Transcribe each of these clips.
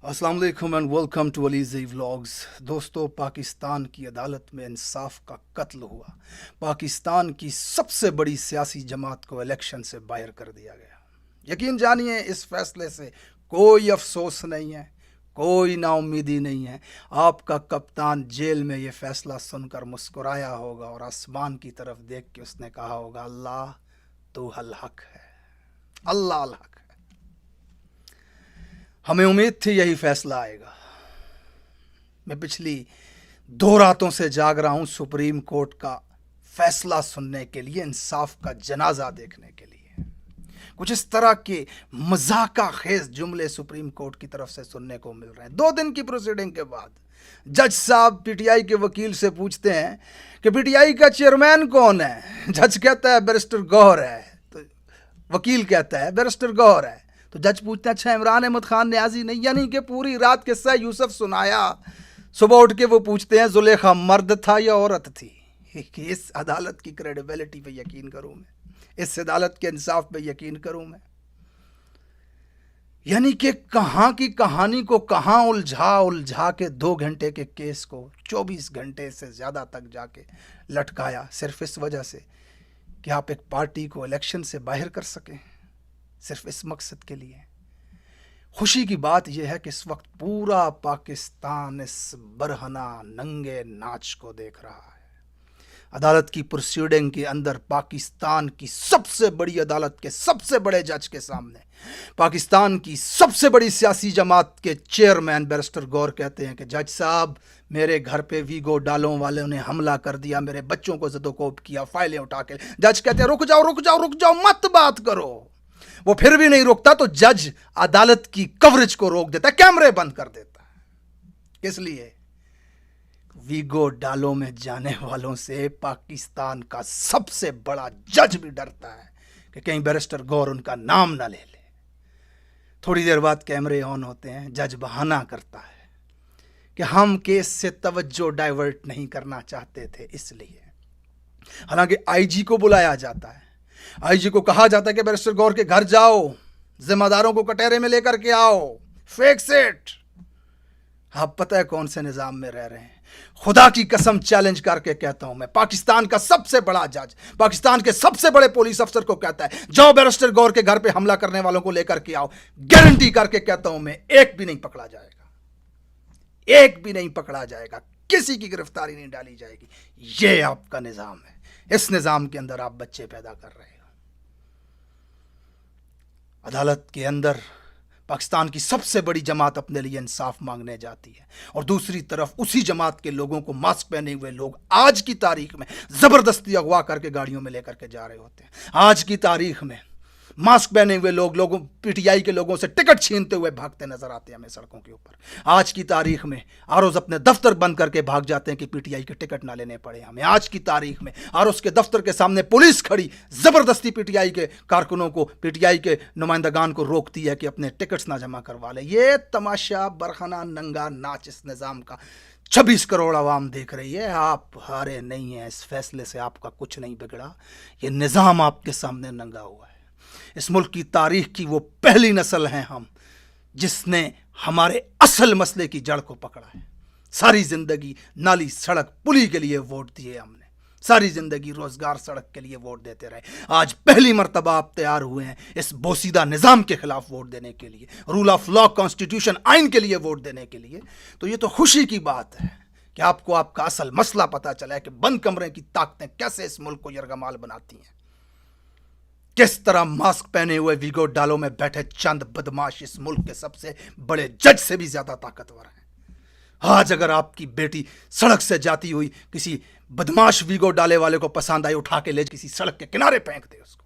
अस्सलाम वालेकुम and welcome to अलीज़ी vlogs. दोस्तों, पाकिस्तान की अदालत में इंसाफ का कत्ल हुआ। पाकिस्तान की सबसे बड़ी सियासी जमात को इलेक्शन से बाहर कर दिया गया। यकीन जानिए, इस फैसले से कोई अफसोस नहीं है, कोई नाउम्मीदी नहीं है। आपका कप्तान जेल में ये फैसला सुनकर मुस्कुराया होगा और आसमान की तरफ देख के उसने कहा होगा, अल्लाह तू अल हक है, अल्लाह अल हक है। हमें उम्मीद थी यही फैसला आएगा। मैं पिछली 2 रातों से जाग रहा हूं सुप्रीम कोर्ट का फैसला सुनने के लिए, इंसाफ का जनाजा देखने के लिए। कुछ इस तरह के मजाका खेज जुमले सुप्रीम कोर्ट की तरफ से सुनने को मिल रहे हैं। 2 दिन की प्रोसीडिंग के बाद जज साहब पीटीआई के वकील से पूछते हैं कि पीटीआई का चेयरमैन कौन है। जज कहता है बैरिस्टर गौहर है, तो वकील कहता है बैरिस्टर गौहर है। तो जज पूछते हैं, अच्छा इमरान अहमद खान न्याजी नहीं? यानी कि पूरी रात किस्सा यूसुफ सुनाया। सुबह उठ के वो पूछते हैं, जुलेखा मर्द था या औरत थी? इस अदालत की क्रेडिबिलिटी पे यकीन करूं मैं, इस अदालत के इंसाफ पे यकीन करूं मैं। यानी कि कहां की कहानी को कहां उलझा के 2 घंटे के केस को 24 घंटे से ज़्यादा तक जाके लटकाया, सिर्फ इस वजह से कि आप एक पार्टी को इलेक्शन से बाहर कर सकें, सिर्फ इस मकसद के लिए। खुशी की बात यह है कि इस वक्त पूरा पाकिस्तान इस बरहना नंगे नाच को देख रहा है। अदालत की प्रोसीडिंग के अंदर पाकिस्तान की सबसे बड़ी अदालत के सबसे बड़े जज के सामने पाकिस्तान की सबसे बड़ी सियासी जमात के चेयरमैन बैरिस्टर गौर कहते हैं कि जज साहब, मेरे घर पे वीगो डालों वालों ने हमला कर दिया, मेरे बच्चों को ज़दोकोब किया, फाइलें उठा के। जज कहते हैं, रुक जाओ, मत बात करो। वो फिर भी नहीं रुकता तो जज अदालत की कवरेज को रोक देता है, कैमरे बंद कर देता है। किस लिए? वीगो डालो में जाने वालों से पाकिस्तान का सबसे बड़ा जज भी डरता है कि कहीं बैरिस्टर गौर उनका नाम ना ले ले। थोड़ी देर बाद कैमरे ऑन होते हैं, जज बहाना करता है कि हम केस से तवज्जो डाइवर्ट नहीं करना चाहते थे, इसलिए। हालांकि आईजी को बुलाया जाता है, आईजी को कहा जाता है कि बैरिस्टर गौर के घर जाओ, जिम्मेदारों को कटहरे में लेकर के आओ, फिक्स इट। आप पता है कौन से निजाम में रह रहे हैं? खुदा की कसम चैलेंज करके कहता हूं मैं, पाकिस्तान का सबसे बड़ा जज पाकिस्तान के सबसे बड़े पुलिस अफसर को कहता है, जाओ बैरिस्टर गौर के घर पे हमला करने वालों को लेकर के आओ। गारंटी करके कहता हूं मैं, एक भी नहीं पकड़ा जाएगा, एक भी नहीं पकड़ा जाएगा, किसी की गिरफ्तारी नहीं डाली जाएगी। ये आपका निजाम है। इस निजाम के अंदर आप बच्चे पैदा कर रहे हो। अदालत के अंदर पाकिस्तान की सबसे बड़ी जमात अपने लिए इंसाफ मांगने जाती है, और दूसरी तरफ उसी जमात के लोगों को मास्क पहने हुए लोग आज की तारीख में जबरदस्ती अगवा करके गाड़ियों में लेकर के जा रहे होते हैं। आज की तारीख में मास्क पहने हुए लोगों पीटीआई के लोगों से टिकट छीनते हुए भागते नजर आते हैं हमें सड़कों के ऊपर। आज की तारीख में आरोज अपने दफ्तर बंद करके भाग जाते हैं कि पीटीआई के टिकट ना लेने पड़े हमें। आज की तारीख में आरोज के दफ्तर के सामने पुलिस खड़ी जबरदस्ती पीटीआई के कारकुनों को, पीटीआई के नुमाइंदगान को रोकती है कि अपने टिकट्स ना जमा करवा ले। ये तमाशा, बरखना नंगा नाच इस निजाम का 26 करोड़ आवाम देख रही है। आप हारे नहीं हैं, इस फैसले से आपका कुछ नहीं बिगड़ा। ये निजाम आपके सामने नंगा हुआ है। इस मुल्क की तारीख की वो पहली नस्ल हैं हम जिसने हमारे असल मसले की जड़ को पकड़ा है। सारी जिंदगी नाली, सड़क, पुली के लिए वोट दिए हमने, सारी जिंदगी रोजगार, सड़क के लिए वोट देते रहे। आज पहली मर्तबा आप तैयार हुए हैं इस बोसीदा निजाम के खिलाफ वोट देने के लिए, रूल ऑफ लॉ, कॉन्स्टिट्यूशन, आइन के लिए वोट देने के लिए। तो ये तो खुशी की बात है कि आपको आपका असल मसला पता चला है कि बंद कमरे की ताकतें कैसे इस मुल्क को यरगमाल बनाती हैं। किस तरह मास्क पहने हुए वीगो डालो में बैठे चंद बदमाश इस मुल्क के सबसे बड़े जज से भी ज्यादा ताकतवर हैं। आज अगर आपकी बेटी सड़क से जाती हुई किसी बदमाश वीगो डाले वाले को पसंद आई, उठा के ले किसी सड़क के किनारे फेंक दे उसको,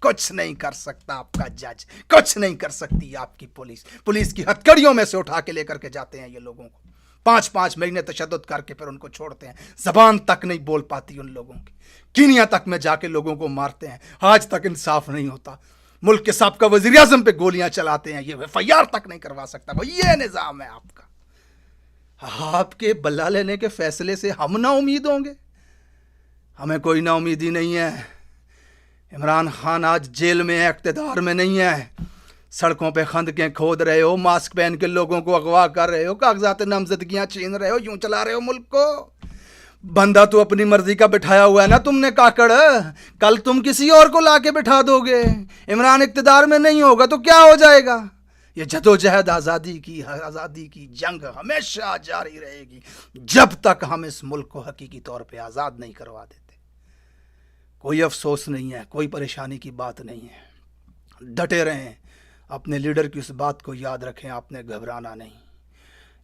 कुछ नहीं कर सकता आपका जज, कुछ नहीं कर सकती आपकी पुलिस। पुलिस की हथकड़ियों में से उठा के लेकर के जाते हैं ये लोगों को, 5-5 महीने तशद्दुद करके फिर उनको छोड़ते हैं। जबान तक नहीं बोल पाती उन लोगों की, कीनिया तक में जाके लोगों को मारते हैं। आज तक इंसाफ नहीं होता। मुल्क के साबका वजीर आजम पे गोलियां चलाते हैं, ये एफआईआर तक नहीं करवा सकता। वो ये निजाम है आपका। आपके बल्ला लेने के फैसले से हम ना उम्मीद होंगे? हमें कोई ना उम्मीदी नहीं है। इमरान खान आज जेल में है, इख्तिदार में नहीं है। सड़कों पे खंदकें खोद रहे हो, मास्क पहन के लोगों को अगवा कर रहे हो, कागजात नामजदगियां छीन रहे हो, यूं चला रहे हो मुल्क को। बंदा तो अपनी मर्जी का बिठाया हुआ है ना तुमने काकड़, कल तुम किसी और को लाके बिठा दोगे। इमरान इक्तदार में नहीं होगा तो क्या हो जाएगा? ये जदोजहद आज़ादी की जंग हमेशा जारी रहेगी जब तक हम इस मुल्क को हकीकी तौर पे आज़ाद नहीं करवा देते। कोई अफसोस नहीं है, कोई परेशानी की बात नहीं है। डटे रहें, अपने लीडर की उस बात को याद रखें, आपने घबराना नहीं।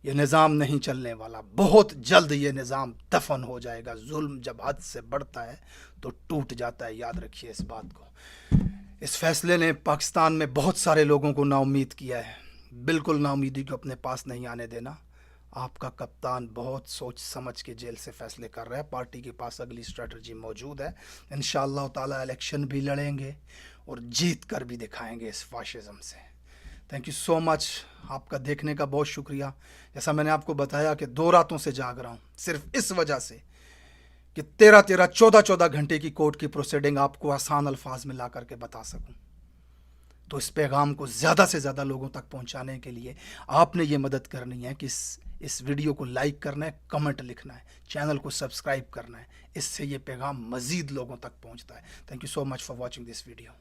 ये निज़ाम नहीं चलने वाला, बहुत जल्द ये निज़ाम दफन हो जाएगा। जुल्म जब हद से बढ़ता है तो टूट जाता है, याद रखिए इस बात को। इस फैसले ने पाकिस्तान में बहुत सारे लोगों को नाउम्मीद किया है। बिल्कुल नाउम्मीदी को अपने पास नहीं आने देना। आपका कप्तान बहुत सोच समझ के जेल से फैसले कर रहा है। पार्टी के पास अगली स्ट्रेटजी मौजूद है। इंशाअल्लाह ताला इलेक्शन भी लड़ेंगे और जीत कर भी दिखाएंगे इस फाशिज्म से। थैंक यू सो मच, आपका देखने का बहुत शुक्रिया। जैसा मैंने आपको बताया कि 2 रातों से जाग रहा हूँ सिर्फ इस वजह से कि 14 घंटे की कोर्ट की प्रोसीडिंग आपको आसान अल्फाज में ला करके बता सकूं। तो इस पैगाम को ज़्यादा से ज़्यादा लोगों तक पहुंचाने के लिए आपने ये मदद करनी है कि इस वीडियो को लाइक करना है, कमेंट लिखना है, चैनल को सब्सक्राइब करना है। इससे ये पैगाम मज़ीद लोगों तक पहुंचता है। Thank you so much for watching this video.